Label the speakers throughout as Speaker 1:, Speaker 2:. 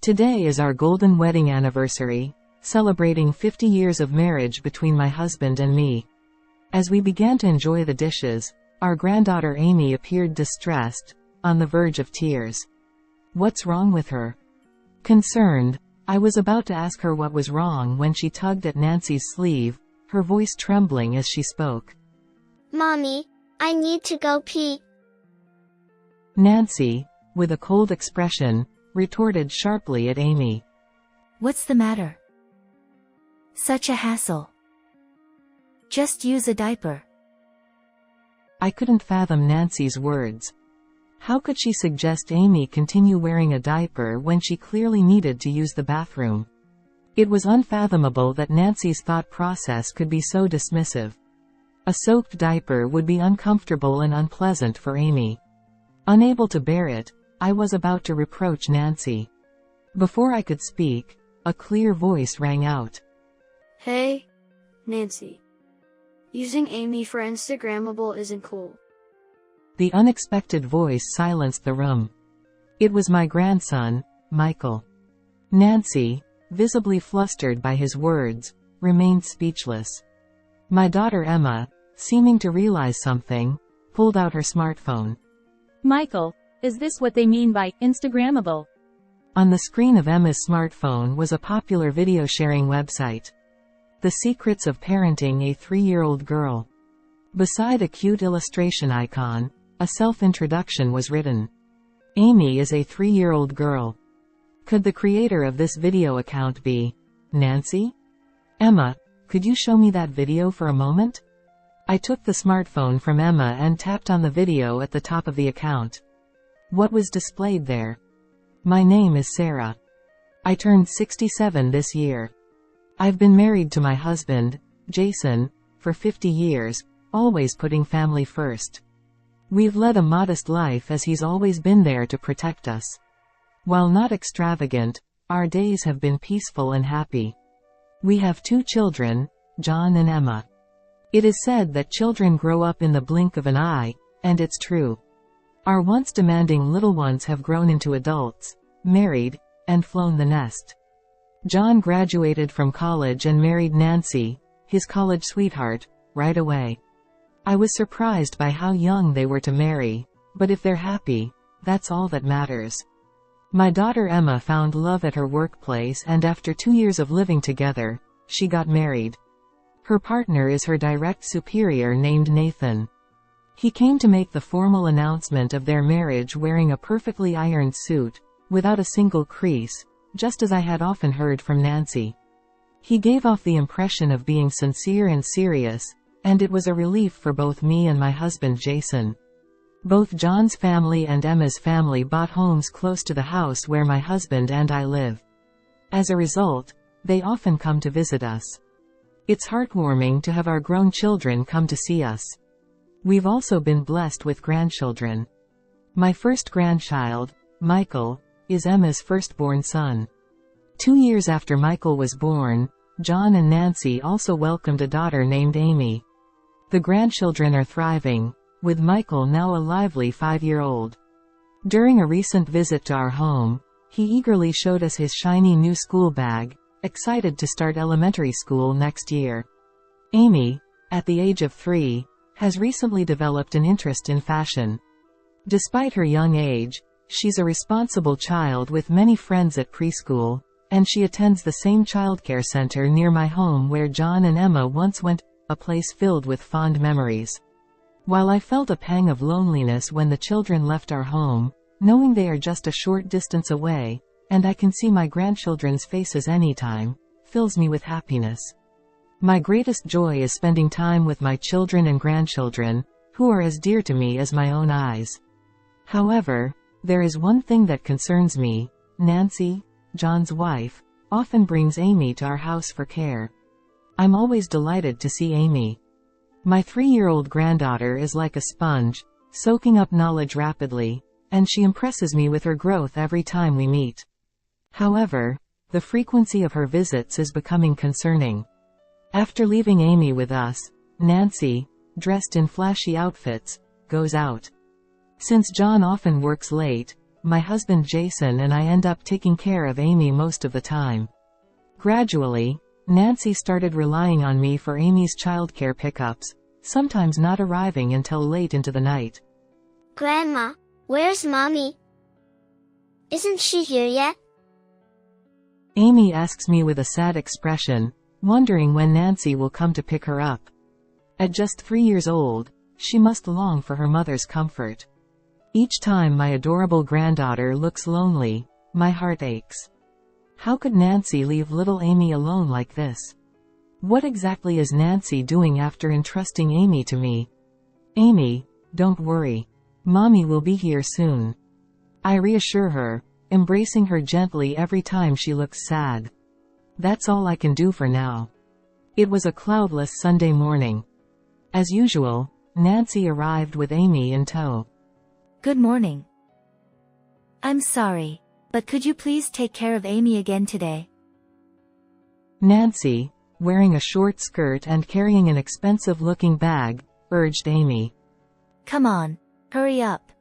Speaker 1: Today is our golden wedding anniversary, celebrating 50 years of marriage between my husband and me. As we began to enjoy the dishes, our granddaughter Amy appeared distressed, on the verge of tears. "What's wrong with her?" Concerned, I was about to ask her what was wrong when she tugged at Nancy's sleeve, her voice trembling as she spoke.
Speaker 2: "Mommy, I need to go pee."
Speaker 1: Nancy, with a cold expression, retorted sharply at Amy.
Speaker 3: "What's the matter? Such a hassle. Just use a diaper."
Speaker 1: I couldn't fathom Nancy's words. How could she suggest Amy continue wearing a diaper when she clearly needed to use the bathroom? It was unfathomable that Nancy's thought process could be so dismissive. A soaked diaper would be uncomfortable and unpleasant for Amy. Unable to bear it, I was about to reproach Nancy. Before I could speak, a clear voice rang out.
Speaker 4: "Hey, Nancy. Using Amy for Instagrammable isn't cool."
Speaker 1: The unexpected voice silenced the room. It was my grandson, Michael. Nancy, visibly flustered by his words, remained speechless. My daughter Emma, seeming to realize something, pulled out her smartphone.
Speaker 5: "Michael, is this what they mean by Instagrammable?"
Speaker 1: On the screen of Emma's smartphone was a popular video sharing website. The Secrets of Parenting a 3-year-old Girl. Beside a cute illustration icon, a self-introduction was written. Amy is a 3-year-old girl. Could the creator of this video account be Nancy? "Emma, could you show me that video for a moment?" I took the smartphone from Emma and tapped on the video at the top of the account. What was displayed there? "My name is Sarah. I turned 67 this year. I've been married to my husband, Jason, for 50 years, always putting family first. We've led a modest life as he's always been there to protect us. While not extravagant, our days have been peaceful and happy. We have 2 children, John and Emma. It is said that children grow up in the blink of an eye, and it's true. Our once demanding little ones have grown into adults, married, and flown the nest. John graduated from college and married Nancy, his college sweetheart, right away. I was surprised by how young they were to marry, but if they're happy, that's all that matters. My daughter Emma found love at her workplace, and after 2 years of living together, she got married. Her partner is her direct superior named Nathan. He came to make the formal announcement of their marriage wearing a perfectly ironed suit, without a single crease, just as I had often heard from Nancy. He gave off the impression of being sincere and serious, and it was a relief for both me and my husband Jason. Both John's family and Emma's family bought homes close to the house where my husband and I live. As a result, they often come to visit us. It's heartwarming to have our grown children come to see us. We've also been blessed with grandchildren. My first grandchild, Michael, is Emma's firstborn son. 2 years after Michael was born, John and Nancy also welcomed a daughter named Amy. The grandchildren are thriving, with Michael now a lively 5-year-old. During a recent visit to our home, he eagerly showed us his shiny new school bag, excited to start elementary school next year. Amy, at the age of 3, has recently developed an interest in fashion. Despite her young age, she's a responsible child with many friends at preschool, and she attends the same childcare center near my home where John and Emma once went, a place filled with fond memories. While I felt a pang of loneliness when the children left our home, knowing they are just a short distance away, and I can see my grandchildren's faces anytime, fills me with happiness. My greatest joy is spending time with my children and grandchildren, who are as dear to me as my own eyes. However, there is one thing that concerns me. Nancy, John's wife, often brings Amy to our house for care. I'm always delighted to see Amy. My 3-year-old granddaughter is like a sponge, soaking up knowledge rapidly, and she impresses me with her growth every time we meet. However, the frequency of her visits is becoming concerning. After leaving Amy with us, Nancy, dressed in flashy outfits, goes out. Since John often works late, my husband Jason and I end up taking care of Amy most of the time. Gradually, Nancy started relying on me for Amy's childcare pickups, sometimes not arriving until late into the night.
Speaker 2: Grandma, where's Mommy? Isn't she here yet?
Speaker 1: Amy asks me with a sad expression, wondering when Nancy will come to pick her up. At just 3 years old, she must long for her mother's comfort. Each time my adorable granddaughter looks lonely, my heart aches. How could Nancy leave little Amy alone like this? What exactly is Nancy doing after entrusting Amy to me? Amy, don't worry. Mommy will be here soon. I reassure her, embracing her gently every time she looks sad. That's all I can do for now. It was a cloudless Sunday morning. As usual, Nancy arrived with Amy in tow.
Speaker 3: Good morning. I'm sorry, but could you please take care of Amy again today?
Speaker 1: Nancy, wearing a short skirt and carrying an expensive-looking bag, urged Amy.
Speaker 3: Come on, hurry up.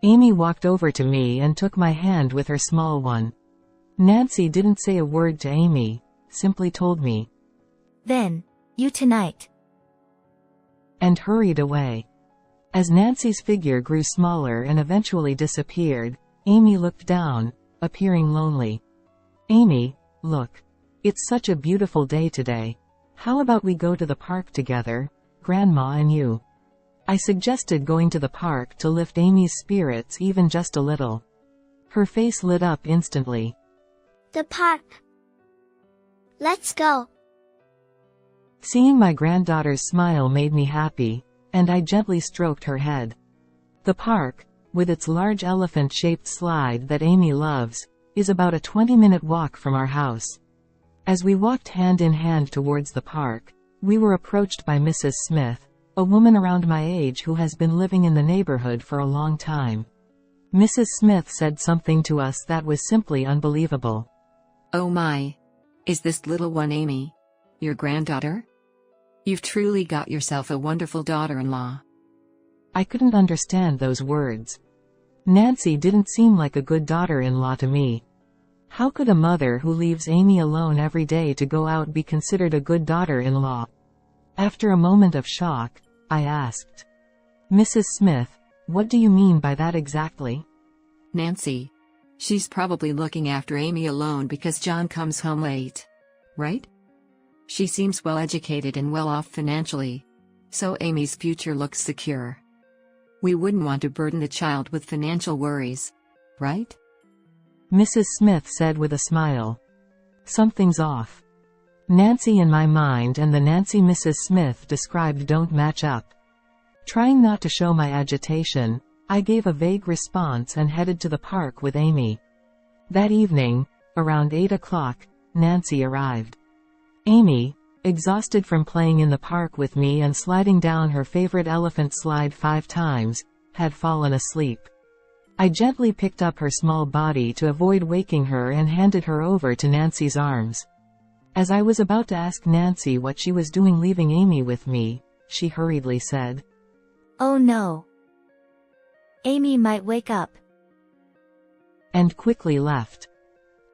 Speaker 1: Amy walked over to me and took my hand with her small one. Nancy didn't say a word to Amy, simply told me.
Speaker 3: Then, you tonight.
Speaker 1: And hurried away. As Nancy's figure grew smaller and eventually disappeared, Amy looked down, appearing lonely. Amy, look. It's such a beautiful day today. How about we go to the park together, Grandma and you? I suggested going to the park to lift Amy's spirits even just a little. Her face lit up instantly.
Speaker 2: The park. Let's go.
Speaker 1: Seeing my granddaughter's smile made me happy, and I gently stroked her head. The park, with its large elephant-shaped slide that Amy loves, is about a 20-minute walk from our house. As we walked hand in hand towards the park, we were approached by Mrs. Smith, a woman around my age who has been living in the neighborhood for a long time. Mrs. Smith said something to us that was simply unbelievable.
Speaker 6: Oh my! Is this little one Amy? Your granddaughter? You've truly got yourself a wonderful daughter-in-law.
Speaker 1: I couldn't understand those words. Nancy didn't seem like a good daughter-in-law to me. How could a mother who leaves Amy alone every day to go out be considered a good daughter-in-law? After a moment of shock, I asked, Mrs. Smith, what do you mean by that exactly?
Speaker 6: Nancy. She's probably looking after Amy alone because John comes home late. Right? She seems well educated and well off financially. So Amy's future looks secure. We wouldn't want to burden the child with financial worries. Right?
Speaker 1: Mrs. Smith said with a smile. Something's off. Nancy in my mind and the Nancy Mrs. Smith described don't match up. Trying not to show my agitation, I gave a vague response and headed to the park with Amy. That evening, around 8 o'clock, Nancy arrived. Amy, exhausted from playing in the park with me and sliding down her favorite elephant slide 5 times, had fallen asleep. I gently picked up her small body to avoid waking her and handed her over to Nancy's arms. As I was about to ask Nancy what she was doing leaving Amy with me, she hurriedly said,
Speaker 3: Oh no. Amy might wake up.
Speaker 1: And quickly left.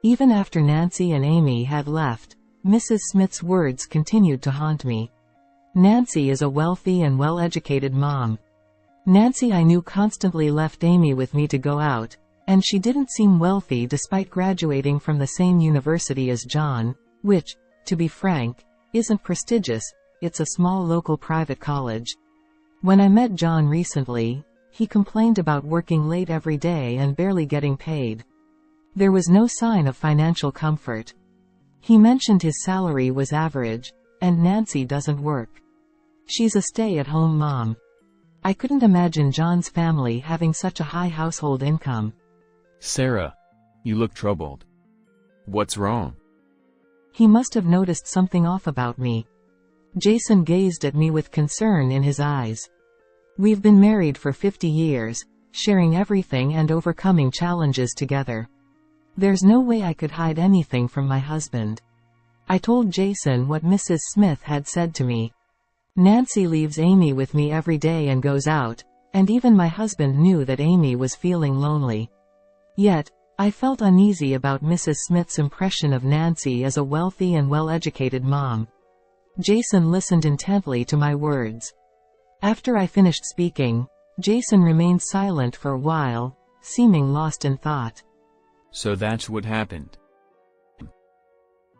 Speaker 1: Even after Nancy and Amy had left, Mrs. Smith's words continued to haunt me. Nancy is a wealthy and well-educated mom. Nancy I knew constantly left Amy with me to go out, and she didn't seem wealthy despite graduating from the same university as John, which, to be frank, isn't prestigious, it's a small local private college. When I met John recently, he complained about working late every day and barely getting paid. There was no sign of financial comfort. He mentioned his salary was average, and Nancy doesn't work. She's a stay-at-home mom. I couldn't imagine John's family having such a high household income.
Speaker 7: Sarah, you look troubled. What's wrong?
Speaker 1: He must have noticed something off about me. Jason gazed at me with concern in his eyes. We've been married for 50 years, sharing everything and overcoming challenges together. There's no way I could hide anything from my husband. I told Jason what Mrs. Smith had said to me. Nancy leaves Amy with me every day and goes out, and even my husband knew that Amy was feeling lonely. Yet, I felt uneasy about Mrs. Smith's impression of Nancy as a wealthy and well-educated mom. Jason listened intently to my words. After I finished speaking, Jason remained silent for a while, seeming lost in thought.
Speaker 7: So that's what happened.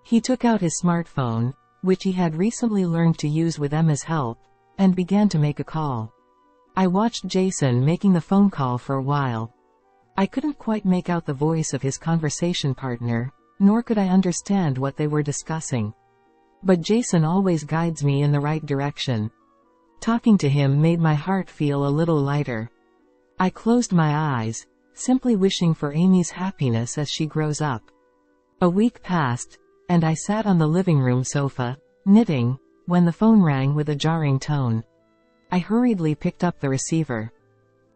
Speaker 1: He took out his smartphone, which he had recently learned to use with Emma's help, and began to make a call. I watched Jason making the phone call for a while. I couldn't quite make out the voice of his conversation partner, nor could I understand what they were discussing. But Jason always guides me in the right direction. Talking to him made my heart feel a little lighter. I closed my eyes, simply wishing for Amy's happiness as she grows up. A week passed, and I sat on the living room sofa, knitting, when the phone rang with a jarring tone. I hurriedly picked up the receiver.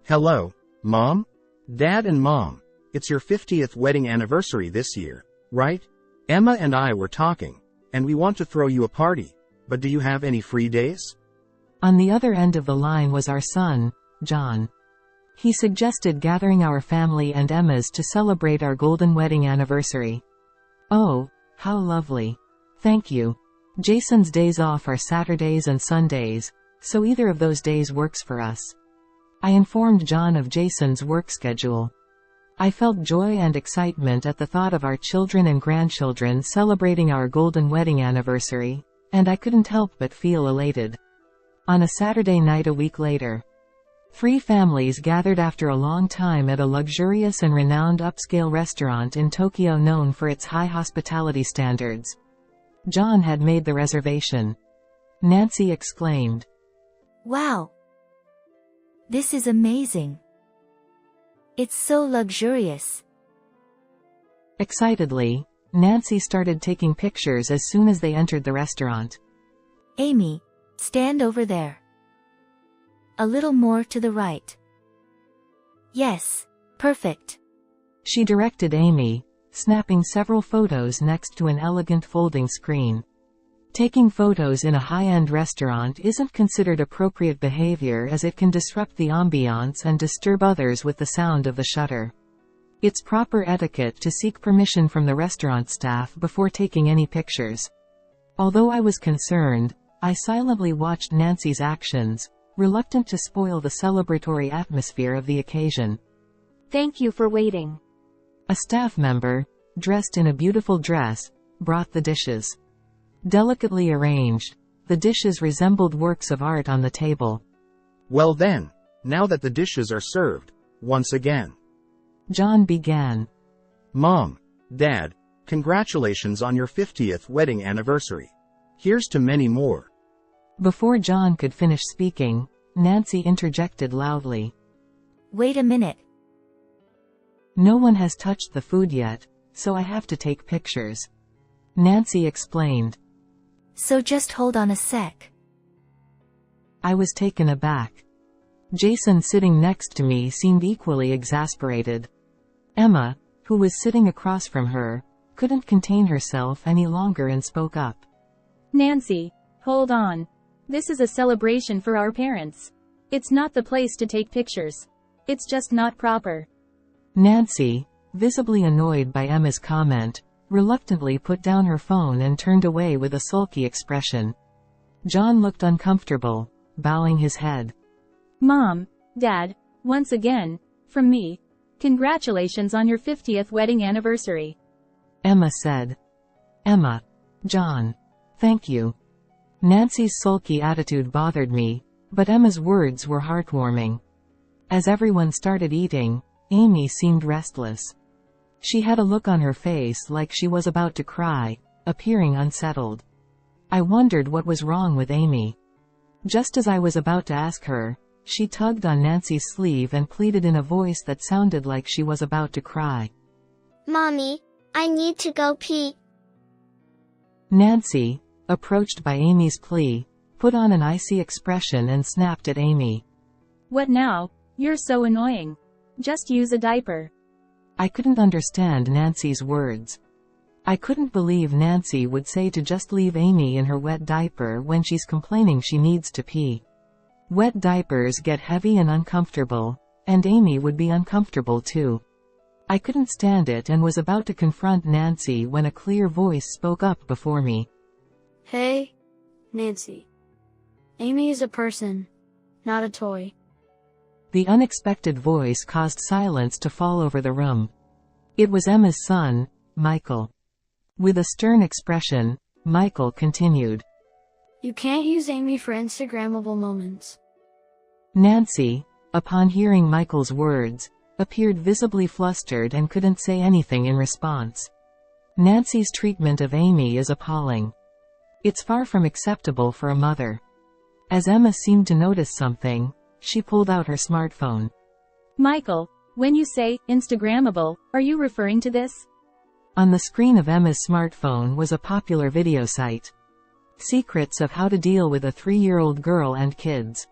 Speaker 8: Hello, Mom? Dad and Mom, it's your 50th wedding anniversary this year, right? Emma and I were talking, and we want to throw you a party, but do you have any free days?
Speaker 1: On the other end of the line was our son, John. He suggested gathering our family and Emma's to celebrate our golden wedding anniversary. Oh, how lovely. Thank you. Jason's days off are Saturdays and Sundays, so either of those days works for us. I informed John of Jason's work schedule. I felt joy and excitement at the thought of our children and grandchildren celebrating our golden wedding anniversary, and I couldn't help but feel elated. On a Saturday night a week later, 3 families gathered after a long time at a luxurious and renowned upscale restaurant in Tokyo known for its high hospitality standards. John had made the reservation. Nancy exclaimed,
Speaker 3: Wow! This is amazing. It's so luxurious.
Speaker 1: Excitedly, Nancy started taking pictures as soon as they entered the restaurant.
Speaker 3: Amy, stand over there. A little more to the right. Yes, perfect.
Speaker 1: She directed Amy, snapping several photos next to an elegant folding screen. Taking photos in a high-end restaurant isn't considered appropriate behavior as it can disrupt the ambiance and disturb others with the sound of the shutter. It's proper etiquette to seek permission from the restaurant staff before taking any pictures. Although I was concerned, I silently watched Nancy's actions, reluctant to spoil the celebratory atmosphere of the occasion.
Speaker 5: Thank you for waiting.
Speaker 1: A staff member, dressed in a beautiful dress, brought the dishes. Delicately arranged, the dishes resembled works of art on the table.
Speaker 8: Well then, now that the dishes are served, once again.
Speaker 1: John began.
Speaker 8: Mom, Dad, congratulations on your 50th wedding anniversary. Here's to many more.
Speaker 1: Before John could finish speaking, Nancy interjected loudly.
Speaker 3: Wait a minute.
Speaker 1: No one has touched the food yet, so I have to take pictures. Nancy explained.
Speaker 3: So just hold on a sec.
Speaker 1: I was taken aback. Jason sitting next to me seemed equally exasperated. Emma, who was sitting across from her, couldn't contain herself any longer and spoke up.
Speaker 5: Nancy, hold on. This is a celebration for our parents. It's not the place to take pictures. It's just not proper.
Speaker 1: Nancy, visibly annoyed by Emma's comment, reluctantly put down her phone and turned away with a sulky expression. John looked uncomfortable, bowing his head.
Speaker 5: Mom, Dad, once again, from me, congratulations on your 50th wedding anniversary.
Speaker 1: Emma said. Emma. John. Thank you. Nancy's sulky attitude bothered me, but Emma's words were heartwarming. As everyone started eating, Amy seemed restless. She had a look on her face like she was about to cry, appearing unsettled. I wondered what was wrong with Amy. Just as I was about to ask her, she tugged on Nancy's sleeve and pleaded in a voice that sounded like she was about to cry.
Speaker 2: Mommy, I need to go pee.
Speaker 1: Nancy, approached by Amy's plea, put on an icy expression and snapped at Amy.
Speaker 5: What now? You're so annoying. Just use a diaper.
Speaker 1: I couldn't understand Nancy's words. I couldn't believe Nancy would say to just leave Amy in her wet diaper when she's complaining she needs to pee. Wet diapers get heavy and uncomfortable, and Amy would be uncomfortable too. I couldn't stand it and was about to confront Nancy when a clear voice spoke up before me.
Speaker 4: Hey, Nancy. Amy is a person, not a toy.
Speaker 1: The unexpected voice caused silence to fall over the room. It was Emma's son, Michael. With a stern expression, Michael continued.
Speaker 4: You can't use Amy for Instagrammable moments.
Speaker 1: Nancy, upon hearing Michael's words, appeared visibly flustered and couldn't say anything in response. Nancy's treatment of Amy is appalling. It's far from acceptable for a mother. As Emma seemed to notice something, she pulled out her smartphone.
Speaker 5: Michael, when you say Instagrammable, are you referring to this?
Speaker 1: On the screen of Emma's smartphone was a popular video site. Secrets of how to deal with a 3-year-old girl and kids.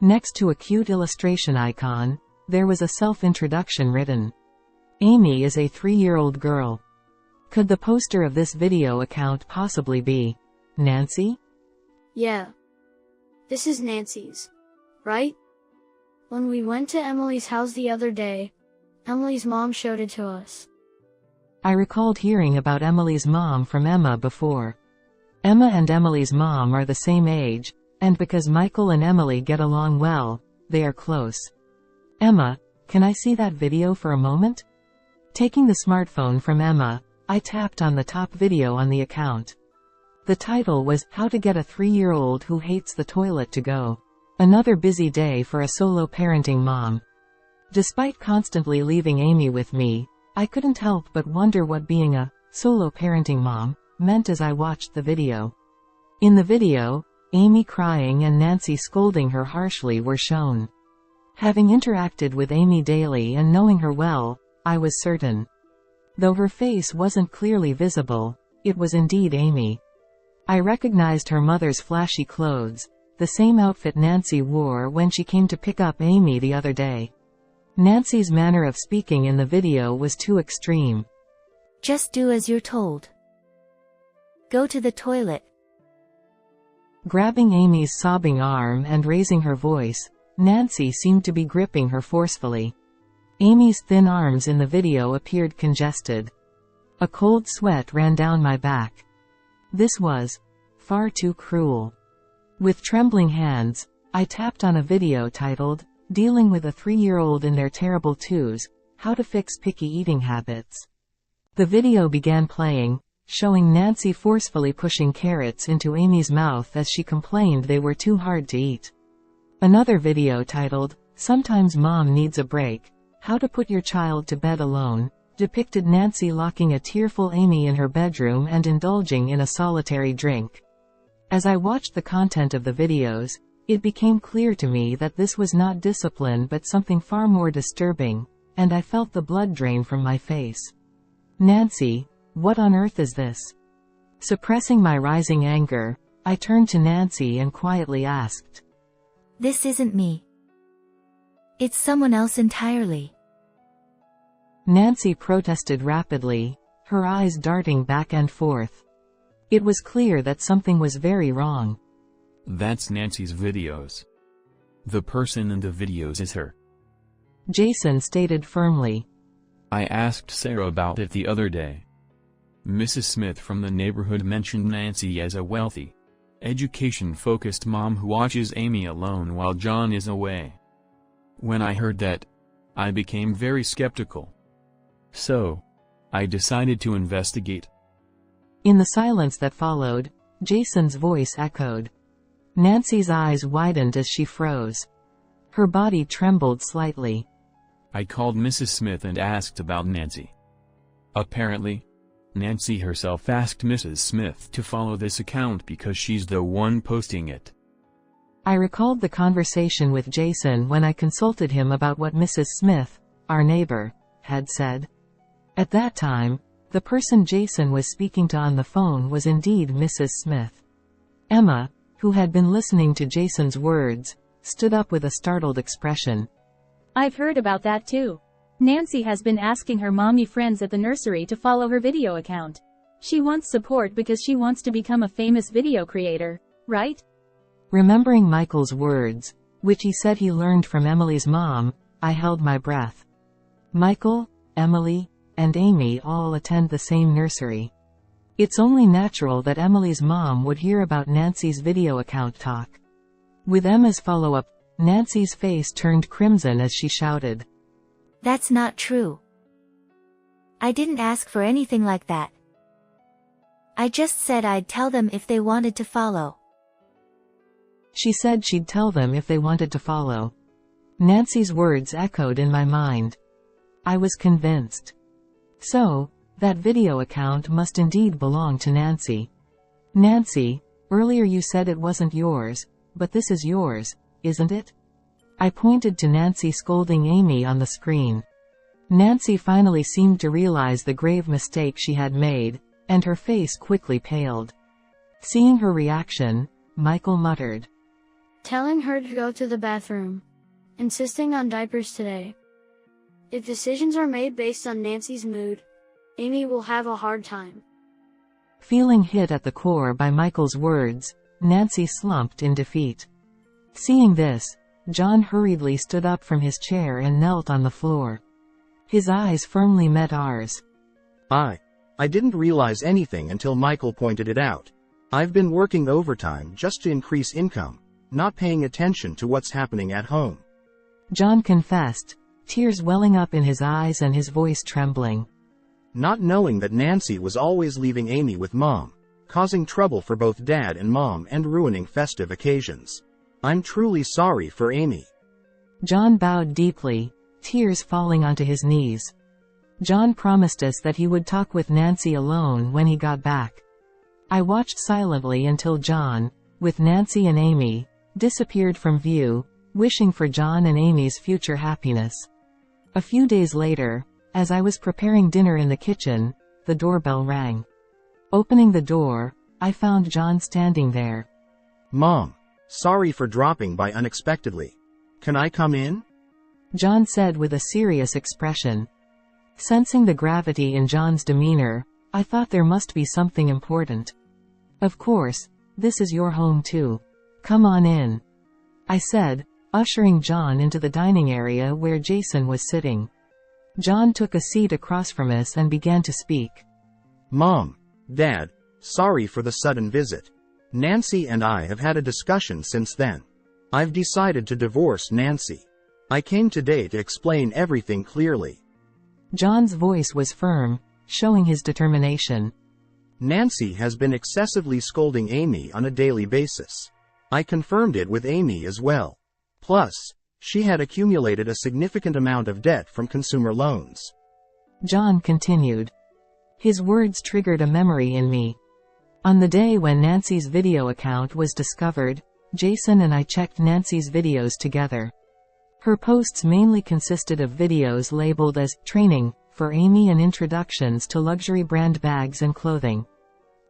Speaker 1: Next to a cute illustration icon, there was a self-introduction written. Amy is a 3-year-old girl. Could the poster of this video account possibly be Nancy?
Speaker 4: Yeah. This is Nancy's, right? When we went to Emily's house the other day, Emily's mom showed it to us.
Speaker 1: I recalled hearing about Emily's mom from Emma before. Emma and Emily's mom are the same age, and because Michael and Emily get along well, they are close. Emma, can I see that video for a moment? Taking the smartphone from Emma, I tapped on the top video on the account. The title was, How to Get a 3-Year-Old Who Hates the Toilet to Go. Another busy day for a solo parenting mom. Despite constantly leaving Amy with me, I couldn't help but wonder what being a solo parenting mom meant as I watched the video. In the video, Amy crying and Nancy scolding her harshly were shown. Having interacted with Amy daily and knowing her well, I was certain. Though her face wasn't clearly visible, it was indeed Amy. I recognized her mother's flashy clothes, the same outfit Nancy wore when she came to pick up Amy the other day. Nancy's manner of speaking in the video was too extreme.
Speaker 3: Just do as you're told. Go to the toilet.
Speaker 1: Grabbing Amy's sobbing arm and raising her voice, Nancy seemed to be gripping her forcefully. Amy's thin arms in the video appeared congested. A cold sweat ran down my back. This was far too cruel. With trembling hands, I tapped on a video titled, Dealing with a 3-Year-Old in Their Terrible Twos, How to Fix Picky Eating Habits. The video began playing, showing Nancy forcefully pushing carrots into Amy's mouth as she complained they were too hard to eat. Another video titled, Sometimes Mom Needs a Break, How to Put Your Child to Bed Alone, depicted Nancy locking a tearful Amy in her bedroom and indulging in a solitary drink. As I watched the content of the videos, it became clear to me that this was not discipline but something far more disturbing, and I felt the blood drain from my face. Nancy, what on earth is this? Suppressing my rising anger, I turned to Nancy and quietly asked.
Speaker 3: This isn't me. It's someone else entirely.
Speaker 1: Nancy protested rapidly, her eyes darting back and forth. It was clear that something was very wrong.
Speaker 7: That's Nancy's videos. The person in the videos is her.
Speaker 1: Jason stated firmly.
Speaker 7: I asked Sarah about it the other day. Mrs. Smith from the neighborhood mentioned Nancy as a wealthy, education-focused mom who watches Amy alone while John is away. When I heard that, I became very skeptical. So, I decided to investigate.
Speaker 1: In the silence that followed, Jason's voice echoed. Nancy's eyes widened as she froze. Her body trembled slightly.
Speaker 7: I called Mrs. Smith and asked about Nancy. Apparently, Nancy herself asked Mrs. Smith to follow this account because she's the one posting it.
Speaker 1: I recalled the conversation with Jason when I consulted him about what Mrs. Smith, our neighbor, had said. At that time, the person Jason was speaking to on the phone was indeed Mrs. Smith. Emma, who had been listening to Jason's words, stood up with a startled expression.
Speaker 5: I've heard about that too. Nancy has been asking her mommy friends at the nursery to follow her video account. She wants support because she wants to become a famous video creator, right?
Speaker 1: Remembering Michael's words, which he said he learned from Emily's mom. I held my breath. Michael, Emily, and Amy all attend the same nursery. It's only natural that Emily's mom would hear about Nancy's video account talk. With Emma's follow-up, Nancy's face turned crimson as she shouted.
Speaker 3: That's not true. I didn't ask for anything like that. I just said I'd tell them if they wanted to follow.
Speaker 1: She said she'd tell them if they wanted to follow. Nancy's words echoed in my mind. I was convinced. So, that video account must indeed belong to Nancy. Nancy, earlier you said it wasn't yours, but this is yours, isn't it? I pointed to Nancy scolding Amy on the screen. Nancy finally seemed to realize the grave mistake she had made, and her face quickly paled. Seeing her reaction, Michael muttered.
Speaker 4: Telling her to go to the bathroom. Insisting on diapers today. If decisions are made based on Nancy's mood, Amy will have a hard time.
Speaker 1: Feeling hit at the core by Michael's words, Nancy slumped in defeat. Seeing this, John hurriedly stood up from his chair and knelt on the floor. His eyes firmly met ours.
Speaker 8: I didn't realize anything until Michael pointed it out. I've been working overtime just to increase income, not paying attention to what's happening at home.
Speaker 1: John confessed, tears welling up in his eyes and his voice trembling.
Speaker 8: Not knowing that Nancy was always leaving Amy with Mom, causing trouble for both Dad and Mom and ruining festive occasions. I'm truly sorry for Amy.
Speaker 1: John bowed deeply, tears falling onto his knees. John promised us that he would talk with Nancy alone when he got back. I watched silently until John, with Nancy and Amy, disappeared from view, wishing for John and Amy's future happiness. A few days later, as I was preparing dinner in the kitchen, the doorbell rang. Opening the door, I found John standing there.
Speaker 8: Mom, sorry for dropping by unexpectedly. Can I come in?
Speaker 1: John said with a serious expression. Sensing the gravity in John's demeanor, I thought there must be something important. Of course, this is your home too. Come on in, I said, ushering John into the dining area where Jason was sitting. John took a seat across from us and began to speak.
Speaker 8: Mom, Dad, sorry for the sudden visit. Nancy and I have had a discussion since then. I've decided to divorce Nancy. I came today to explain everything clearly.
Speaker 1: John's voice was firm, showing his determination.
Speaker 8: Nancy has been excessively scolding Amy on a daily basis. I confirmed it with Amy as well. Plus, she had accumulated a significant amount of debt from consumer loans.
Speaker 1: John continued. His words triggered a memory in me. On the day when Nancy's video account was discovered, Jason and I checked Nancy's videos together. Her posts mainly consisted of videos labeled as training for Amy and introductions to luxury brand bags and clothing.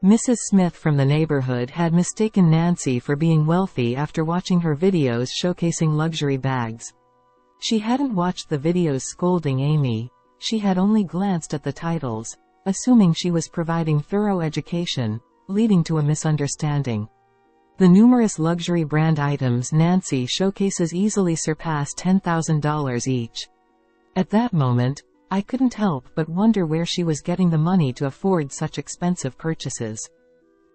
Speaker 1: Mrs. Smith from the neighborhood had mistaken Nancy for being wealthy after watching her videos showcasing luxury bags. She hadn't watched the videos scolding Amy, she had only glanced at the titles, assuming she was providing thorough education, leading to a misunderstanding. The numerous luxury brand items Nancy showcases easily surpass $10,000 each. At that moment, I couldn't help but wonder where she was getting the money to afford such expensive purchases.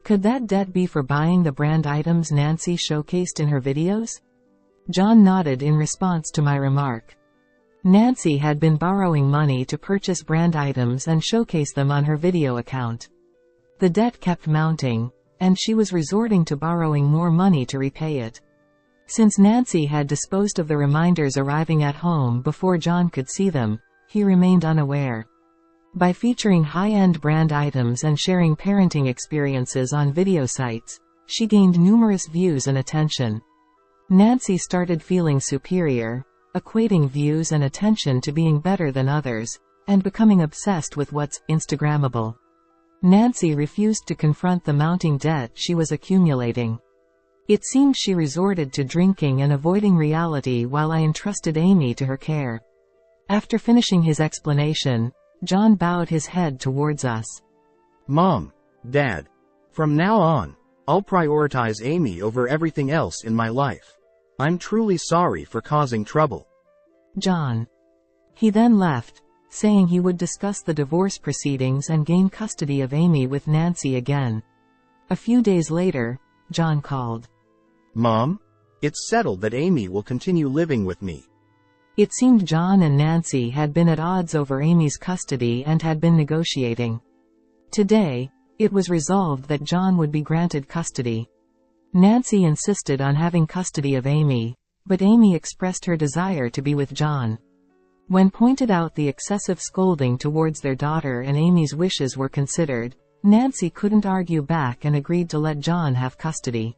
Speaker 1: Could that debt be for buying the brand items Nancy showcased in her videos? John nodded in response to my remark. Nancy had been borrowing money to purchase brand items and showcase them on her video account. The debt kept mounting, and she was resorting to borrowing more money to repay it. Since Nancy had disposed of the reminders arriving at home before John could see them, he remained unaware. By featuring high-end brand items and sharing parenting experiences on video sites, she gained numerous views and attention. Nancy started feeling superior, equating views and attention to being better than others, and becoming obsessed with what's Instagrammable. Nancy refused to confront the mounting debt she was accumulating. It seemed she resorted to drinking and avoiding reality while I entrusted Amy to her care. After finishing his explanation, John bowed his head towards us.
Speaker 8: Mom, Dad, from now on, I'll prioritize Amy over everything else in my life. I'm truly sorry for causing trouble.
Speaker 1: John. He then left, saying he would discuss the divorce proceedings and gain custody of Amy with Nancy again. A few days later, John called.
Speaker 8: Mom? It's settled that Amy will continue living with me.
Speaker 1: It seemed John and Nancy had been at odds over Amy's custody and had been negotiating. Today, it was resolved that John would be granted custody. Nancy insisted on having custody of Amy, but Amy expressed her desire to be with John. When pointed out the excessive scolding towards their daughter and Amy's wishes were considered, Nancy couldn't argue back and agreed to let John have custody.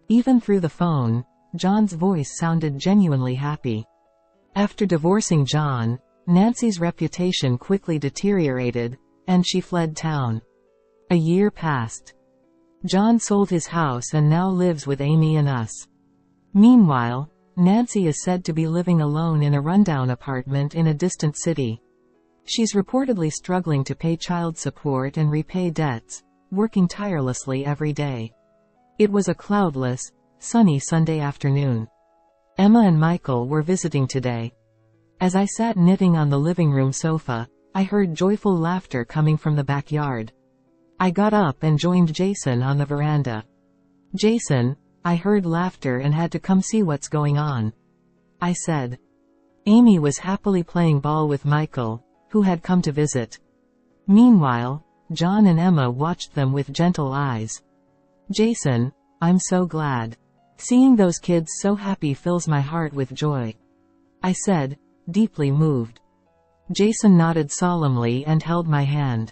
Speaker 1: Even through the phone, John's voice sounded genuinely happy. After divorcing John, Nancy's reputation quickly deteriorated, and she fled town. A year passed. John sold his house and now lives with Amy and us. Meanwhile, Nancy is said to be living alone in a rundown apartment in a distant city. She's reportedly struggling to pay child support and repay debts, working tirelessly every day. It was a cloudless, sunny Sunday afternoon. Emma and Michael were visiting today. As I sat knitting on the living room sofa, I heard joyful laughter coming from the backyard. I got up and joined Jason on the veranda. Jason, I heard laughter and had to come see what's going on. I said. Amy was happily playing ball with Michael, who had come to visit. Meanwhile, John and Emma watched them with gentle eyes. Jason, I'm so glad. Seeing those kids so happy fills my heart with joy. I said, deeply moved. Jason nodded solemnly and held my hand.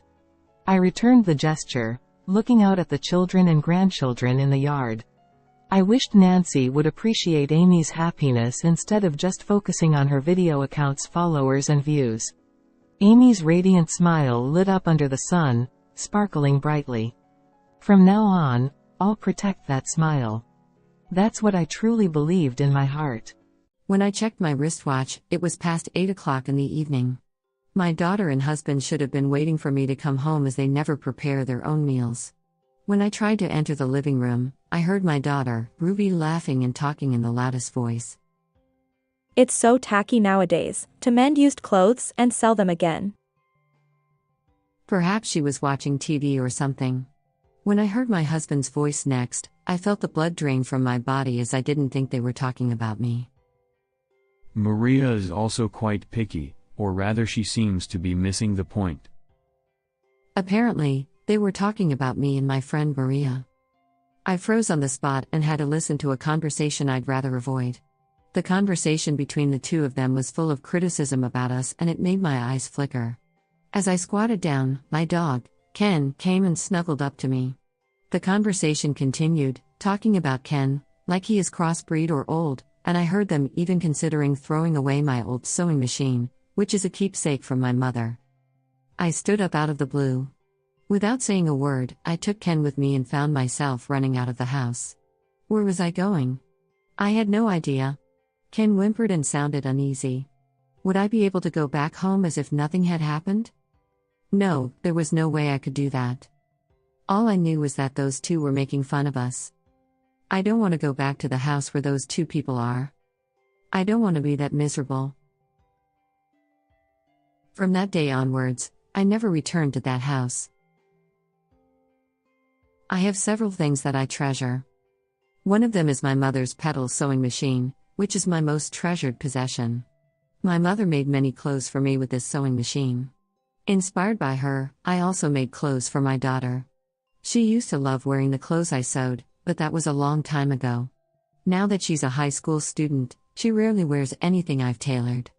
Speaker 1: I returned the gesture, looking out at the children and grandchildren in the yard. I wished Nancy would appreciate Amy's happiness instead of just focusing on her video account's followers and views. Amy's radiant smile lit up under the sun, sparkling brightly. From now on, I'll protect that smile. That's what I truly believed in my heart.
Speaker 6: When I checked my wristwatch, it was past 8 o'clock in the evening. My daughter and husband should have been waiting for me to come home as they never prepare their own meals. When I tried to enter the living room, I heard my daughter, Ruby, laughing and talking in the loudest voice.
Speaker 9: It's so tacky nowadays, to mend used clothes and sell them again.
Speaker 6: Perhaps she was watching TV or something. When I heard my husband's voice next, I felt the blood drain from my body as I didn't think they were talking about me.
Speaker 7: Maria is also quite picky, or rather she seems to be missing the point.
Speaker 6: Apparently, they were talking about me and my friend Maria. I froze on the spot and had to listen to a conversation I'd rather avoid. The conversation between the two of them was full of criticism about us and it made my eyes flicker. As I squatted down, my dog, Ken, came and snuggled up to me. The conversation continued, talking about Ken, like he is crossbreed or old, and I heard them even considering throwing away my old sewing machine, which is a keepsake from my mother. I stood up out of the blue. Without saying a word, I took Ken with me and found myself running out of the house. Where was I going? I had no idea. Ken whimpered and sounded uneasy. Would I be able to go back home as if nothing had happened? No, there was no way I could do that. All I knew was that those two were making fun of us. I don't want to go back to the house where those two people are. I don't want to be that miserable. From that day onwards, I never returned to that house. I have several things that I treasure. One of them is my mother's pedal sewing machine, which is my most treasured possession. My mother made many clothes for me with this sewing machine. Inspired by her, I also made clothes for my daughter. She used to love wearing the clothes I sewed, but that was a long time ago. Now that she's a high school student, she rarely wears anything I've tailored.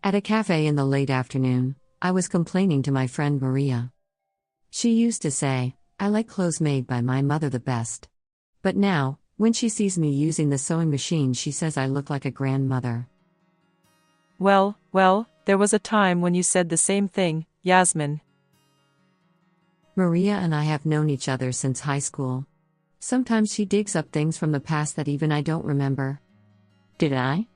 Speaker 6: At a cafe in the late afternoon, I was complaining to my friend Maria. She used to say, I like clothes made by my mother the best. But now, when she sees me using the sewing machine, she says I look like a grandmother.
Speaker 10: Well, there was a time when you said the same thing, Yasmin.
Speaker 6: Maria and I have known each other since high school. Sometimes she digs up things from the past that even I don't remember. Did I?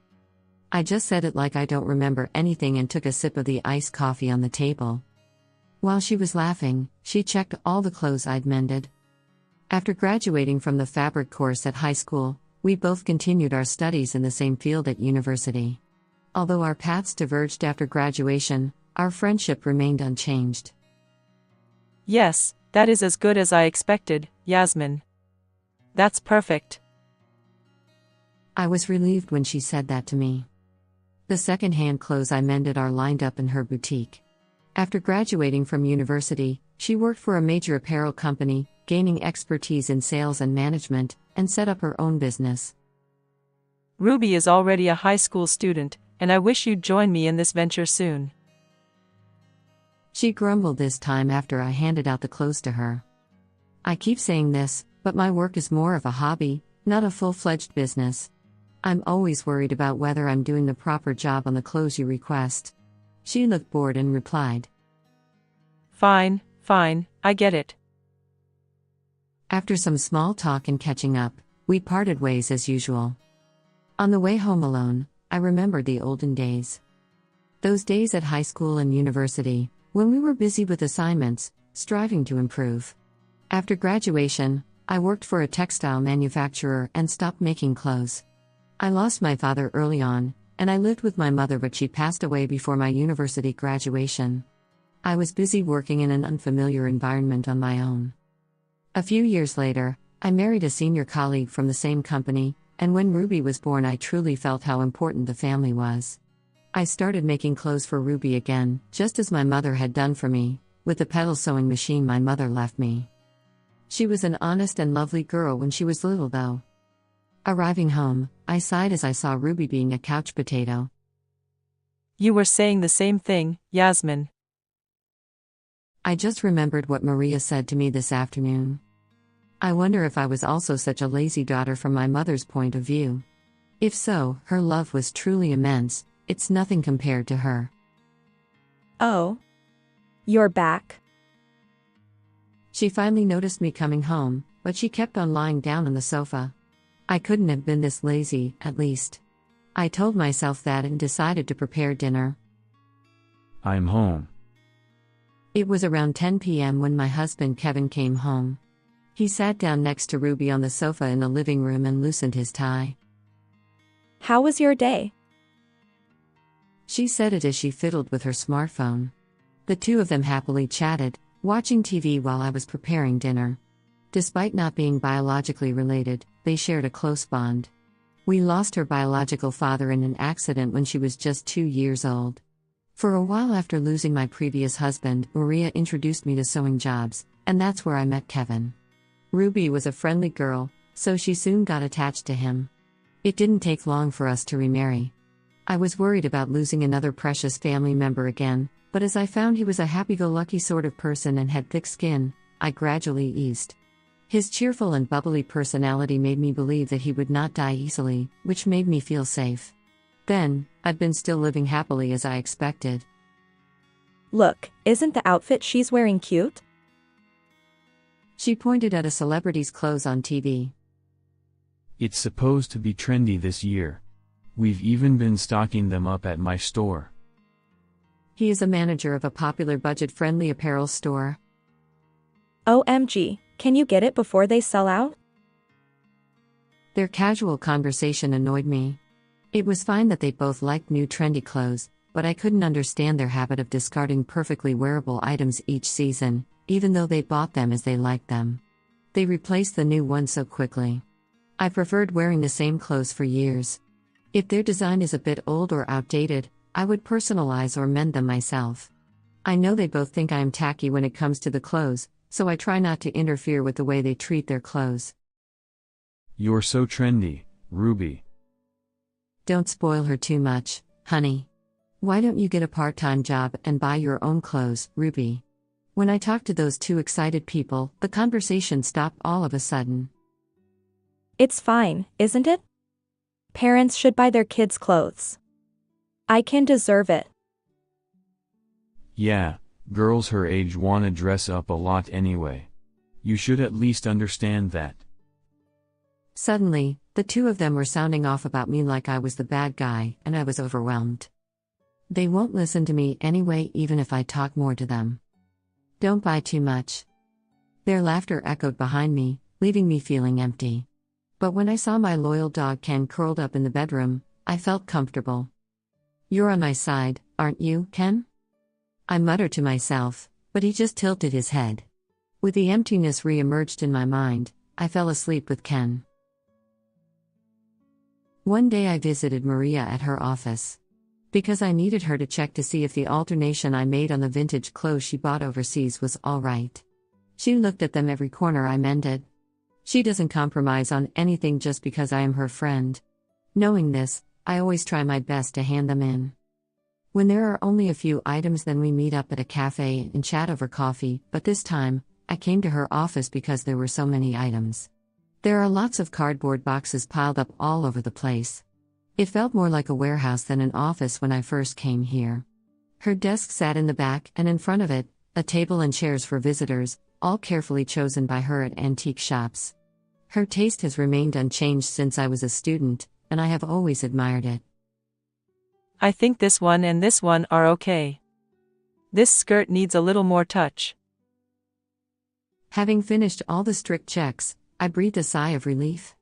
Speaker 6: I just said it like I don't remember anything and took a sip of the iced coffee on the table. While she was laughing, she checked all the clothes I'd mended. After graduating from the fabric course at high school, We both continued our studies in the same field at university. Although our paths diverged after graduation, our friendship remained unchanged.
Speaker 10: Yes, that is as good as I expected, Yasmin. That's perfect.
Speaker 6: I was relieved when she said that to me. The second-hand clothes I mended are lined up in her boutique. After graduating from university, she worked for a major apparel company, gaining expertise in sales and management, and set up her own business.
Speaker 10: Ruby is already a high school student, and I wish you'd join me in this venture soon.
Speaker 6: She grumbled this time after I handed out the clothes to her. I keep saying this, but my work is more of a hobby, not a full-fledged business. I'm always worried about whether I'm doing the proper job on the clothes you request. She looked bored and replied,
Speaker 10: Fine, I get it.
Speaker 6: After some small talk and catching up, we parted ways as usual. On the way home alone, I remembered the olden days. Those days at high school and university, when we were busy with assignments, striving to improve. After graduation, I worked for a textile manufacturer and stopped making clothes. I lost my father early on, and I lived with my mother, but she passed away before my university graduation. I was busy working in an unfamiliar environment on my own. A few years later, I married a senior colleague from the same company, and when Ruby was born, I truly felt how important the family was. I started making clothes for Ruby again, just as my mother had done for me, with the pedal sewing machine my mother left me. She was an honest and lovely girl when she was little, though. Arriving home, I sighed as I saw Ruby being a couch potato.
Speaker 10: You were saying the same thing, Yasmin.
Speaker 6: I just remembered what Maria said to me this afternoon. I wonder if I was also such a lazy daughter from my mother's point of view. If so, her love was truly immense. It's nothing compared to her.
Speaker 9: Oh. You're back.
Speaker 6: She finally noticed me coming home, but she kept on lying down on the sofa. I couldn't have been this lazy, at least. I told myself that and decided to prepare dinner.
Speaker 7: I'm home.
Speaker 6: It was around 10 p.m. when my husband Kevin came home. He sat down next to Ruby on the sofa in the living room and loosened his tie.
Speaker 9: How was your day?
Speaker 6: She said it as she fiddled with her smartphone. The two of them happily chatted, watching TV while I was preparing dinner. Despite not being biologically related, they shared a close bond. We lost her biological father in an accident when she was just 2 years old. For a while after losing my previous husband, Maria introduced me to sewing jobs, and that's where I met Kevin. Ruby was a friendly girl, so she soon got attached to him. It didn't take long for us to remarry. I was worried about losing another precious family member again, but as I found he was a happy-go-lucky sort of person and had thick skin, I gradually eased. His cheerful and bubbly personality made me believe that he would not die easily, which made me feel safe. Then, I've been still living happily as I expected.
Speaker 9: Look, isn't the outfit she's wearing cute?
Speaker 6: She pointed at a celebrity's clothes on TV.
Speaker 7: It's supposed to be trendy this year. We've even been stocking them up at my store.
Speaker 6: He is a manager of a popular budget-friendly apparel store.
Speaker 9: OMG, can you get it before they sell out?
Speaker 6: Their casual conversation annoyed me. It was fine that they both liked new trendy clothes, but I couldn't understand their habit of discarding perfectly wearable items each season, even though they bought them as they liked them. They replaced the new ones so quickly. I preferred wearing the same clothes for years. If their design is a bit old or outdated, I would personalize or mend them myself. I know they both think I am tacky when it comes to the clothes, so I try not to interfere with the way they treat their clothes.
Speaker 7: You're so trendy, Ruby.
Speaker 6: Don't spoil her too much, honey. Why don't you get a part-time job and buy your own clothes, Ruby? When I talked to those two excited people, the conversation stopped all of a sudden.
Speaker 9: It's fine, isn't it? Parents should buy their kids clothes. I can deserve it.
Speaker 7: Yeah, girls her age wanna dress up a lot anyway. You should at least understand that.
Speaker 6: Suddenly, the two of them were sounding off about me like I was the bad guy, and I was overwhelmed. They won't listen to me anyway, even if I talk more to them. Don't buy too much. Their laughter echoed behind me, leaving me feeling empty. But when I saw my loyal dog Ken curled up in the bedroom, I felt comfortable. "You're on my side, aren't you, Ken?" I muttered to myself, but he just tilted his head. With the emptiness re-emerged in my mind, I fell asleep with Ken. One day I visited Maria at her office. Because I needed her to check to see if the alternation I made on the vintage clothes she bought overseas was all right. She looked at them every corner I mended. She doesn't compromise on anything just because I am her friend. Knowing this, I always try my best to hand them in. When there are only a few items, then we meet up at a cafe and chat over coffee, but this time, I came to her office because there were so many items. There are lots of cardboard boxes piled up all over the place. It felt more like a warehouse than an office when I first came here. Her desk sat in the back, and in front of it, a table and chairs for visitors, all carefully chosen by her at antique shops. Her taste has remained unchanged since I was a student, and I have always admired it.
Speaker 10: I think this one and this one are okay. This skirt needs a little more touch.
Speaker 6: Having finished all the strict checks, I breathed a sigh of relief.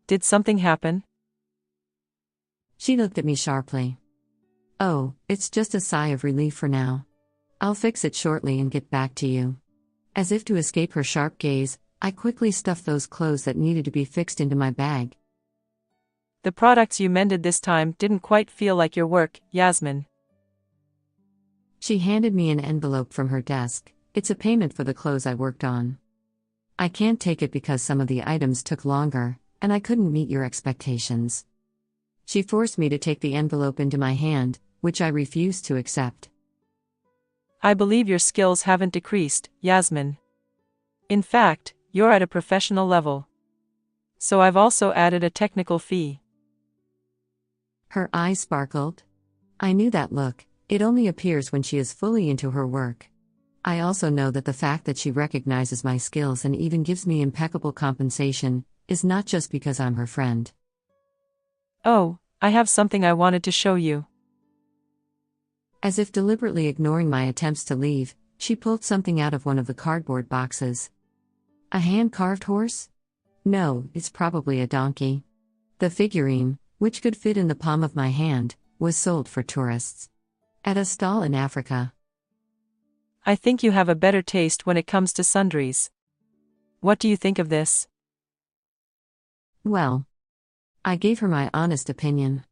Speaker 10: Did something happen?
Speaker 6: She looked at me sharply. "Oh, it's just a sigh of relief for now. I'll fix it shortly and get back to you." As if to escape her sharp gaze, I quickly stuffed those clothes that needed to be fixed into my bag.
Speaker 10: The products you mended this time didn't quite feel like your work, Yasmin.
Speaker 6: She handed me an envelope from her desk. "It's a payment for the clothes I worked on. I can't take it because some of the items took longer, and I couldn't meet your expectations." She forced me to take the envelope into my hand, which I refused to accept.
Speaker 10: I believe your skills haven't decreased, Yasmin. In fact, you're at a professional level. So I've also added a technical fee.
Speaker 6: Her eyes sparkled. I knew that look. It only appears when she is fully into her work. I also know that the fact that she recognizes my skills and even gives me impeccable compensation is not just because I'm her friend.
Speaker 10: "Oh, I have something I wanted to show you."
Speaker 6: As if deliberately ignoring my attempts to leave, she pulled something out of one of the cardboard boxes. A hand-carved horse? No, it's probably a donkey. The figurine, which could fit in the palm of my hand, was sold for tourists. At a stall in Africa.
Speaker 10: I think you have a better taste when it comes to sundries. What do you think of this?
Speaker 6: Well, I gave her my honest opinion.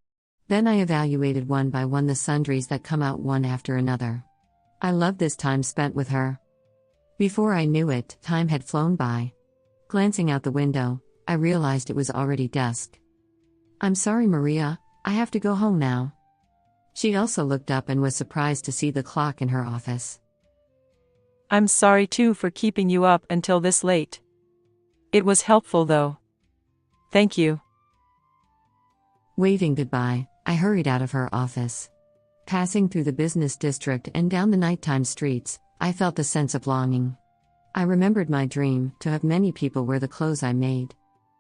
Speaker 6: Then I evaluated one by one the sundries that come out one after another. I loved this time spent with her. Before I knew it, time had flown by. Glancing out the window, I realized it was already dusk. "I'm sorry, Maria, I have to go home now." She also looked up and was surprised to see the clock in her office.
Speaker 10: I'm sorry too for keeping you up until this late. It was helpful though. Thank you.
Speaker 6: Waving goodbye, I hurried out of her office. Passing through the business district and down the nighttime streets, I felt a sense of longing. I remembered my dream to have many people wear the clothes I made.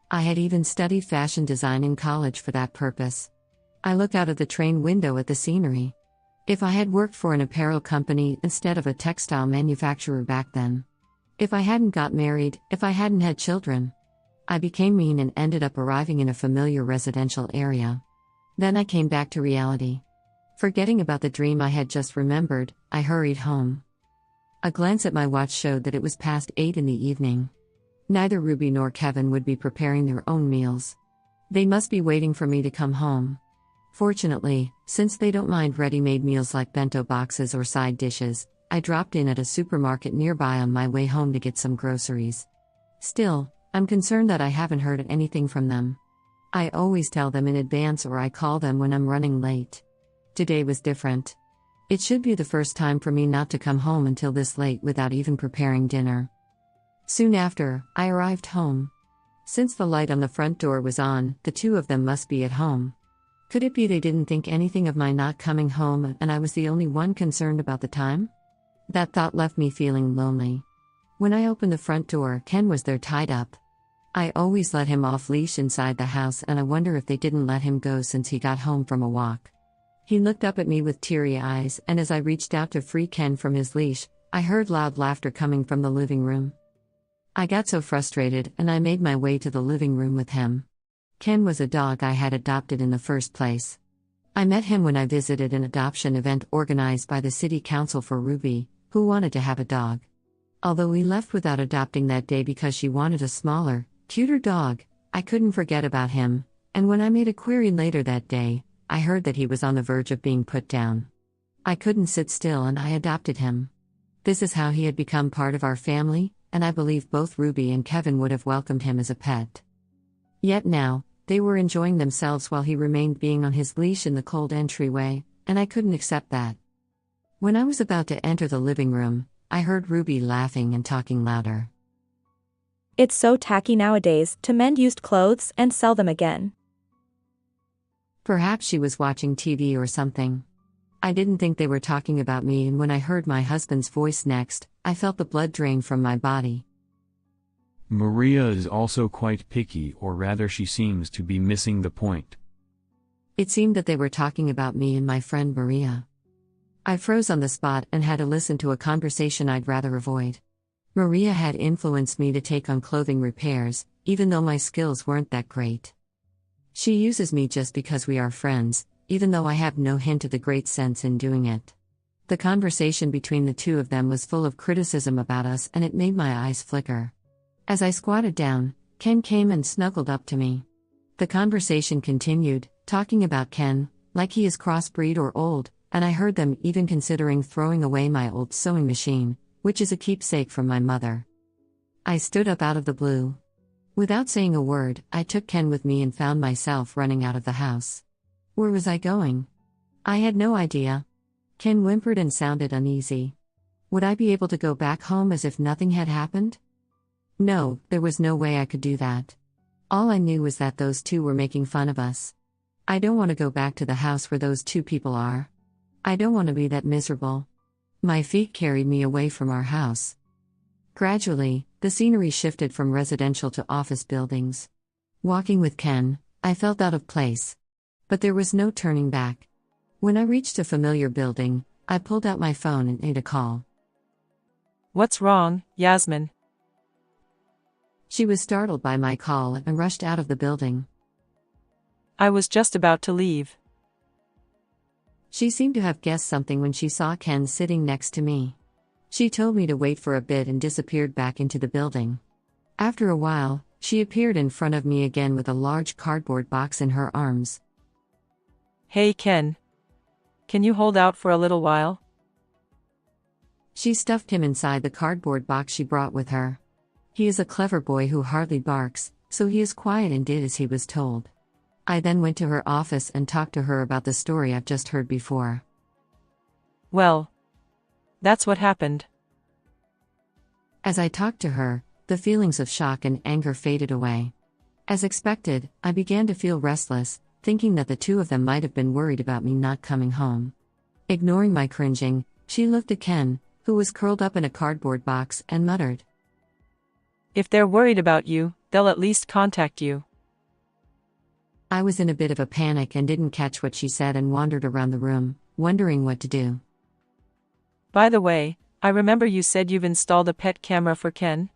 Speaker 6: I had even studied fashion design in college for that purpose. I looked out of the train window at the scenery. If I had worked for an apparel company instead of a textile manufacturer back then. If I hadn't got married, if I hadn't had children. I became mean and ended up arriving in a familiar residential area. Then I came back to reality. Forgetting about the dream I had just remembered, I hurried home. A glance at my watch showed that it was past 8 in the evening. Neither Ruby nor Kevin would be preparing their own meals. They must be waiting for me to come home. Fortunately, since they don't mind ready-made meals like bento boxes or side dishes, I dropped in at a supermarket nearby on my way home to get some groceries. Still, I'm concerned that I haven't heard anything from them. I always tell them in advance or I call them when I'm running late. Today was different. It should be the first time for me not to come home until this late without even preparing dinner. Soon after, I arrived home. Since the light on the front door was on, the two of them must be at home. Could it be they didn't think anything of my not coming home and I was the only one concerned about the time? That thought left me feeling lonely. When I opened the front door, Ken was there tied up. I always let him off leash inside the house and I wonder if they didn't let him go since he got home from a walk. He looked up at me with teary eyes and as I reached out to free Ken from his leash, I heard loud laughter coming from the living room. I got so frustrated and I made my way to the living room with him. Ken was a dog I had adopted in the first place. I met him when I visited an adoption event organized by the City Council for Ruby, who wanted to have a dog. Although we left without adopting that day because she wanted a smaller, cuter dog, I couldn't forget about him, and when I made a query later that day, I heard that he was on the verge of being put down. I couldn't sit still and I adopted him. This is how he had become part of our family, and I believe both Ruby and Kevin would have welcomed him as a pet. Yet now, they were enjoying themselves while he remained being on his leash in the cold entryway, and I couldn't accept that. When I was about to enter the living room, I heard Ruby laughing and talking louder.
Speaker 9: It's so tacky nowadays to mend used clothes and sell them again.
Speaker 6: Perhaps she was watching TV or something. I didn't think they were talking about me, and when I heard my husband's voice next, I felt the blood drain from my body.
Speaker 7: Maria is also quite picky, or rather she seems to be missing the point.
Speaker 6: It seemed that they were talking about me and my friend Maria. I froze on the spot and had to listen to a conversation I'd rather avoid. Maria had influenced me to take on clothing repairs, even though my skills weren't that great. She uses me just because we are friends, even though I have no hint of the great sense in doing it. The conversation between the two of them was full of criticism about us, and it made my eyes flicker. As I squatted down, Ken came and snuggled up to me. The conversation continued, talking about Ken, like he is crossbreed or old, and I heard them even considering throwing away my old sewing machine, which is a keepsake from my mother. I stood up out of the blue. Without saying a word, I took Ken with me and found myself running out of the house. Where was I going? I had no idea. Ken whimpered and sounded uneasy. Would I be able to go back home as if nothing had happened? No, there was no way I could do that. All I knew was that those two were making fun of us. I don't want to go back to the house where those two people are. I don't want to be that miserable. My feet carried me away from our house. Gradually, the scenery shifted from residential to office buildings. Walking with Ken, I felt out of place. But there was no turning back. When I reached a familiar building, I pulled out my phone and made a call.
Speaker 10: What's wrong, Yasmin?
Speaker 6: She was startled by my call and rushed out of the building.
Speaker 10: I was just about to leave.
Speaker 6: She seemed to have guessed something when she saw Ken sitting next to me. She told me to wait for a bit and disappeared back into the building. After a while, she appeared in front of me again with a large cardboard box in her arms.
Speaker 10: Hey Ken. Can you hold out for a little while?
Speaker 6: She stuffed him inside the cardboard box she brought with her. He is a clever boy who hardly barks, so he is quiet and did as he was told. I then went to her office and talked to her about the story I've just heard before.
Speaker 10: Well, that's what happened.
Speaker 6: As I talked to her, the feelings of shock and anger faded away. As expected, I began to feel restless, thinking that the two of them might have been worried about me not coming home. Ignoring my cringing, she looked at Ken, who was curled up in a cardboard box, and muttered,
Speaker 10: If they're worried about you, they'll at least contact you.
Speaker 6: I was in a bit of a panic and didn't catch what she said and wandered around the room, wondering what to do.
Speaker 10: By the way, I remember you said you've installed a pet camera for Ken?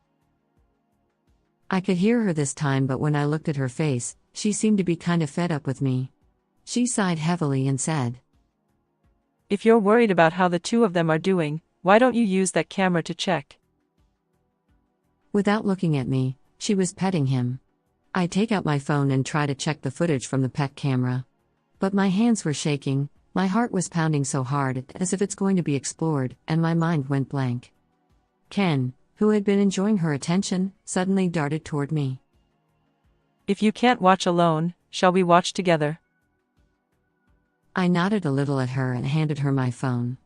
Speaker 6: I could hear her this time, but when I looked at her face, she seemed to be kind of fed up with me. She sighed heavily and said,
Speaker 10: If you're worried about how the two of them are doing, why don't you use that camera to check?
Speaker 6: Without looking at me, she was petting him. I take out my phone and try to check the footage from the pet camera. But my hands were shaking, my heart was pounding so hard as if it's going to be explored, and my mind went blank. Ken, who had been enjoying her attention, suddenly darted toward me.
Speaker 10: If you can't watch alone, shall we watch together?
Speaker 6: I nodded a little at her and handed her my phone.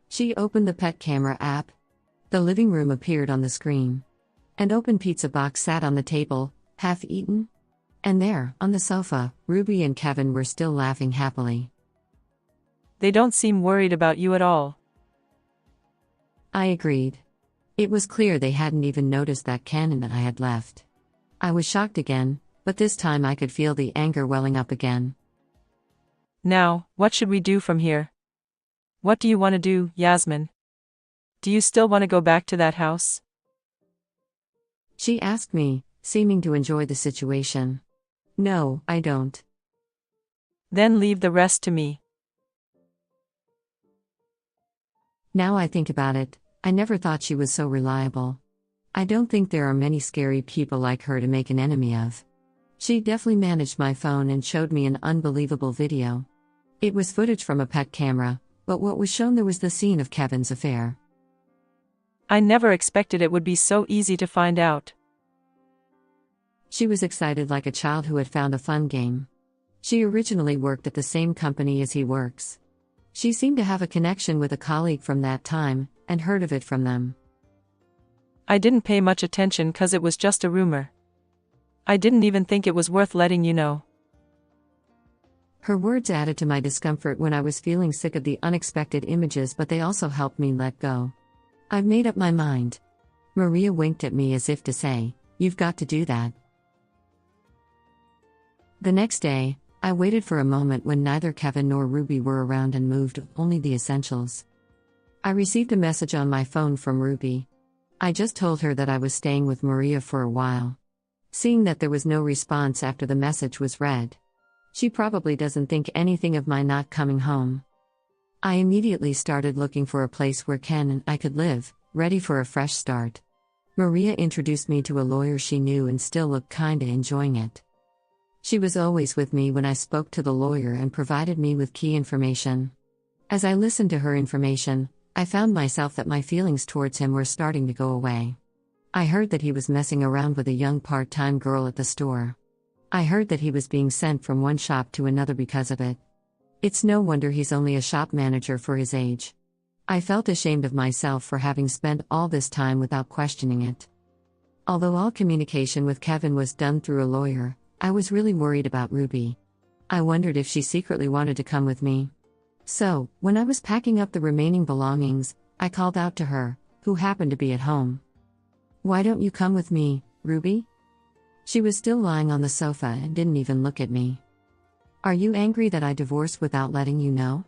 Speaker 6: She opened the pet camera app. The living room appeared on the screen. An open pizza box sat on the table, half eaten. And there, on the sofa, Ruby and Kevin were still laughing happily.
Speaker 10: They don't seem worried about you at all.
Speaker 6: I agreed. It was clear they hadn't even noticed that Ken and I had left. I was shocked again, but this time I could feel the anger welling up again.
Speaker 10: Now, what should we do from here? What do you want to do, Yasmin? Do you still want to go back to that house?
Speaker 6: She asked me, seeming to enjoy the situation. No, I don't.
Speaker 10: Then leave the rest to me.
Speaker 6: Now I think about it, I never thought she was so reliable. I don't think there are many scary people like her to make an enemy of. She definitely managed my phone and showed me an unbelievable video. It was footage from a pet camera, but what was shown there was the scene of Kevin's affair.
Speaker 10: I never expected it would be so easy to find out.
Speaker 6: She was excited like a child who had found a fun game. She originally worked at the same company as he works. She seemed to have a connection with a colleague from that time, and heard of it from them.
Speaker 10: I didn't pay much attention 'cause it was just a rumor. I didn't even think it was worth letting you know.
Speaker 6: Her words added to my discomfort when I was feeling sick of the unexpected images, but they also helped me let go. I've made up my mind. Maria winked at me as if to say, "You've got to do that." The next day, I waited for a moment when neither Kevin nor Ruby were around and moved only the essentials. I received a message on my phone from Ruby. I just told her that I was staying with Maria for a while. Seeing that there was no response after the message was read. She probably doesn't think anything of my not coming home. I immediately started looking for a place where Ken and I could live, ready for a fresh start. Maria introduced me to a lawyer she knew and still looked kinda enjoying it. She was always with me when I spoke to the lawyer and provided me with key information. As I listened to her information, I found myself that my feelings towards him were starting to go away. I heard that he was messing around with a young part-time girl at the store. I heard that he was being sent from one shop to another because of it. It's no wonder he's only a shop manager for his age. I felt ashamed of myself for having spent all this time without questioning it. Although all communication with Kevin was done through a lawyer, I was really worried about Ruby. I wondered if she secretly wanted to come with me. So, when I was packing up the remaining belongings, I called out to her, who happened to be at home. "Why don't you come with me, Ruby?" She was still lying on the sofa and didn't even look at me. "Are you angry that I divorced without letting you know?"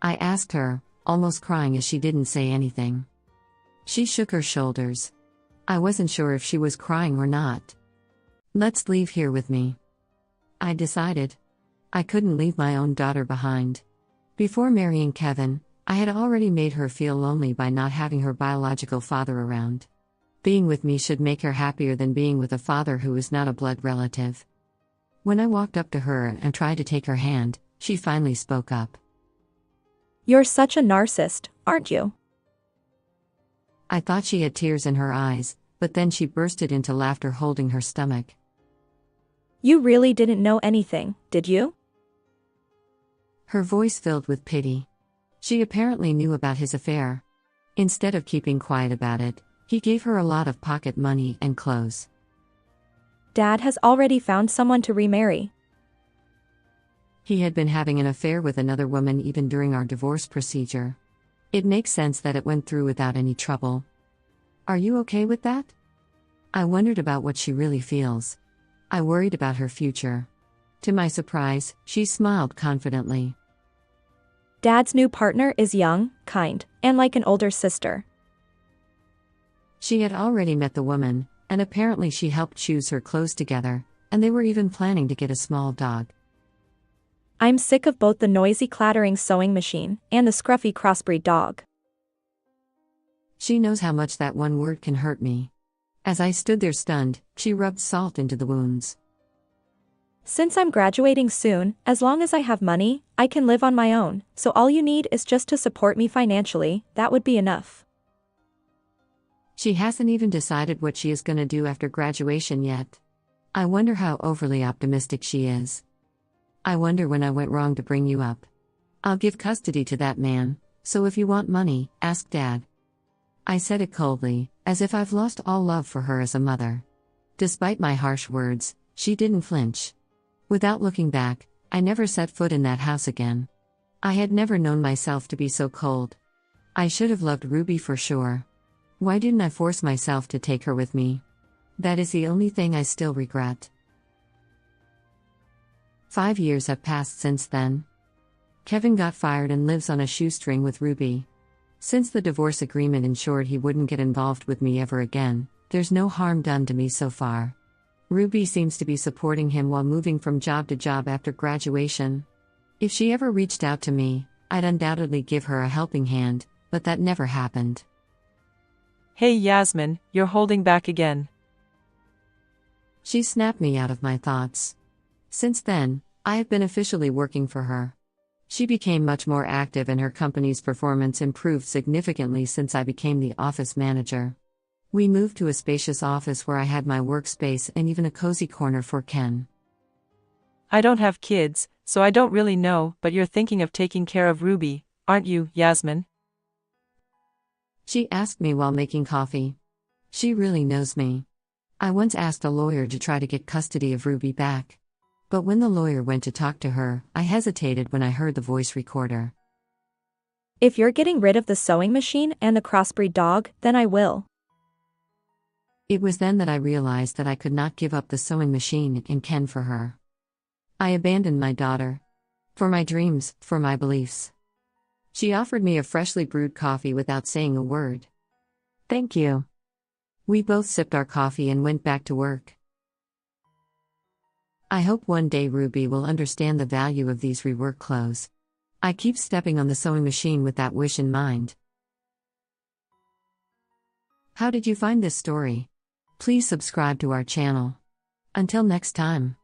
Speaker 6: I asked her, almost crying as she didn't say anything. She shook her shoulders. I wasn't sure if she was crying or not. "Let's leave here with me." I decided. I couldn't leave my own daughter behind. Before marrying Kevin, I had already made her feel lonely by not having her biological father around. Being with me should make her happier than being with a father who is not a blood relative. When I walked up to her and tried to take her hand, she finally spoke up.
Speaker 9: You're such a narcissist, aren't you?
Speaker 6: I thought she had tears in her eyes, but then she bursted into laughter holding her stomach.
Speaker 9: You really didn't know anything, did you?
Speaker 6: Her voice filled with pity. She apparently knew about his affair. Instead of keeping quiet about it, he gave her a lot of pocket money and clothes.
Speaker 9: Dad has already found someone to remarry.
Speaker 6: He had been having an affair with another woman even during our divorce procedure. It makes sense that it went through without any trouble. Are you okay with that? I wondered about what she really feels. I worried about her future. To my surprise, she smiled confidently.
Speaker 9: Dad's new partner is young, kind, and like an older sister.
Speaker 6: She had already met the woman, and apparently she helped choose her clothes together, and they were even planning to get a small dog.
Speaker 9: I'm sick of both the noisy clattering sewing machine and the scruffy crossbreed dog.
Speaker 6: She knows how much that one word can hurt me. As I stood there stunned, she rubbed salt into the wounds.
Speaker 9: Since I'm graduating soon, as long as I have money, I can live on my own, so all you need is just to support me financially, that would be enough.
Speaker 6: She hasn't even decided what she is going to do after graduation yet. I wonder how overly optimistic she is. I wonder when I went wrong to bring you up. I'll give custody to that man, so if you want money, ask Dad. I said it coldly, as if I've lost all love for her as a mother. Despite my harsh words, she didn't flinch. Without looking back, I never set foot in that house again. I had never known myself to be so cold. I should have loved Ruby for sure. Why didn't I force myself to take her with me? That is the only thing I still regret. 5 years have passed since then. Kevin got fired and lives on a shoestring with Ruby. Since the divorce agreement ensured he wouldn't get involved with me ever again, There's no harm done to me so far. Ruby seems to be supporting him while moving from job to job after graduation. If she ever reached out to me, I'd undoubtedly give her a helping hand, but that never happened.
Speaker 10: Hey Yasmin, you're holding back again.
Speaker 6: She snapped me out of my thoughts. Since then, I have been officially working for her. She became much more active and her company's performance improved significantly since I became the office manager. We moved to a spacious office where I had my workspace and even a cozy corner for Ken.
Speaker 10: I don't have kids, so I don't really know, but you're thinking of taking care of Ruby, aren't you, Yasmin?
Speaker 6: She asked me while making coffee. She really knows me. I once asked a lawyer to try to get custody of Ruby back. But when the lawyer went to talk to her, I hesitated when I heard the voice recorder.
Speaker 9: If you're getting rid of the sewing machine and the crossbreed dog, then I will.
Speaker 6: It was then that I realized that I could not give up the sewing machine and Ken for her. I abandoned my daughter. For my dreams, for my beliefs. She offered me a freshly brewed coffee without saying a word. Thank you. We both sipped our coffee and went back to work. I hope one day Ruby will understand the value of these rework clothes. I keep stepping on the sewing machine with that wish in mind. How did you find this story? Please subscribe to our channel. Until next time.